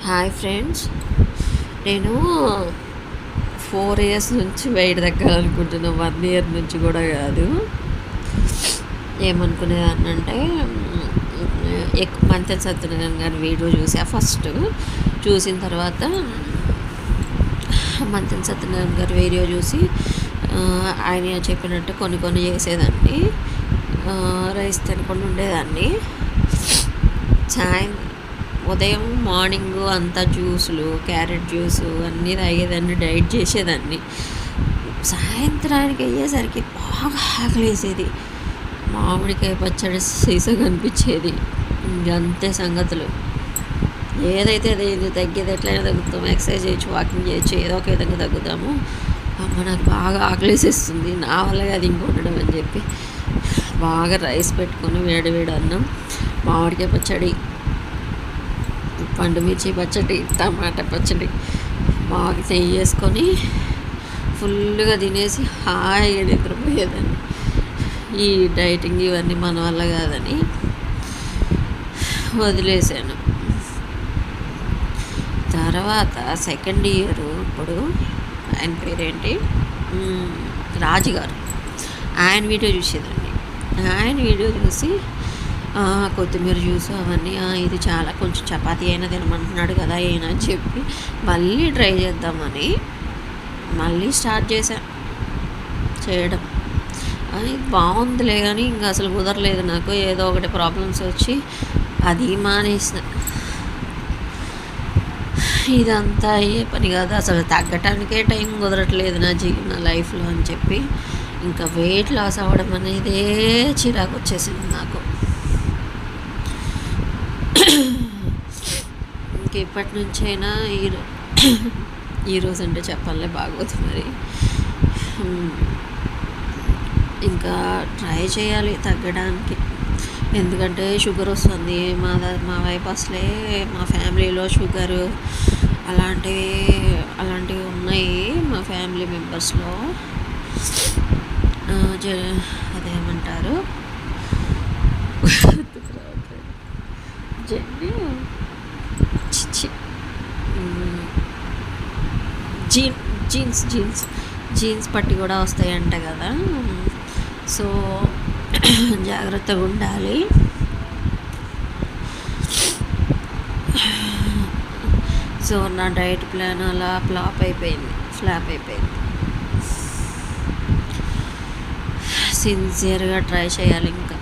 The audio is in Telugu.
హాయ్ ఫ్రెండ్స్, నేను 4 years నుంచి వెయిట్ తగ్గాలనుకుంటున్నాను. 1 year నుంచి కూడా కాదు. ఏమనుకునేదాన్నంటే మంతెన సత్యనారాయణ గారి వీడియో చూసా. ఫస్ట్ చూసిన తర్వాత మంతెన సత్యనారాయణ గారి వీడియో చూసి ఆయన చెప్పినట్టు కొన్ని చేసేదాన్ని. రైస్ తినకుండా ఉండేదాన్ని. ఉదయం మార్నింగ్ అంతా జ్యూసులు, క్యారెట్ జ్యూసు అన్నీ తాగేదాన్ని, డైట్ చేసేదాన్ని. సాయంత్రానికి అయ్యేసరికి బాగా ఆకలేసేది. మామిడికాయ పచ్చడి సీసా కనిపించేది. ఇంకంతే సంగతులు. ఏదైతే అది తగ్గేది, ఎట్లయినా తగ్గుతాము. ఎక్సర్సైజ్ చేయొచ్చు, వాకింగ్ చేయొచ్చు, ఏదో ఒక విధంగా తగ్గుతాము. అమ్మ నాకు బాగా ఆకలేసేస్తుంది, నా వల్ల అది ఇంకొండడం అని చెప్పి బాగా రైస్ పెట్టుకొని వేడి అన్నం, మామిడికాయ పచ్చడి, పండుమిర్చి పచ్చడి, టమాటా పచ్చడి బాగా నెయ్యి వేసుకొని ఫుల్గా తినేసి హాయిగా నిద్రపోయేదాన్ని. ఈ డైటింగ్ ఇవన్నీ మన వల్ల కాదని వదిలేసాను. తర్వాత సెకండ్ ఇయర్ ఇప్పుడు ఆయన పేరేంటి, రాజుగారు, ఆయన వీడియో చూసేదండి. ఆయన వీడియో చూసి కొత్తిమీర జ్యూస్ అవన్నీ, ఇది చాలా కొంచెం చపాతీ అయినా తినమంటున్నాడు కదా అయినా అని చెప్పి మళ్ళీ ట్రై చేద్దామని మళ్ళీ స్టార్ట్ చేయడం. అది బాగుందిలే కానీ ఇంకా అసలు కుదరలేదు నాకు. ఏదో ఒకటి ప్రాబ్లమ్స్ వచ్చి అది మానేసిన. ఇదంతా అయ్యే పని కాదు, అసలు తగ్గటానికే టైం కుదరట్లేదు నా లైఫ్లో అని చెప్పి ఇంకా వెయిట్ లాస్ అవ్వడం అనేదే చిరాకు వచ్చేసింది నాకు. ఇంక ఇప్పటి నుంచైనా ఈరోజు అంటే చెప్పాలే బాగోదు మరి. ఇంకా ట్రై చేయాలి తగ్గడానికి. ఎందుకంటే షుగర్ వస్తుంది. మా వైపు అసలే మా ఫ్యామిలీలో షుగరు అలాంటివి ఉన్నాయి మా ఫ్యామిలీ మెంబర్స్లో. అదేమంటారు, జీన్స్ పట్టి కూడా వస్తాయంట కదా. సో జాగ్రత్తగా ఉండాలి. సో నా డైట్ ప్లాన్ అలా ఫ్లాప్ అయిపోయింది. సిన్సియర్గా ట్రై చేయాలి ఇంకా.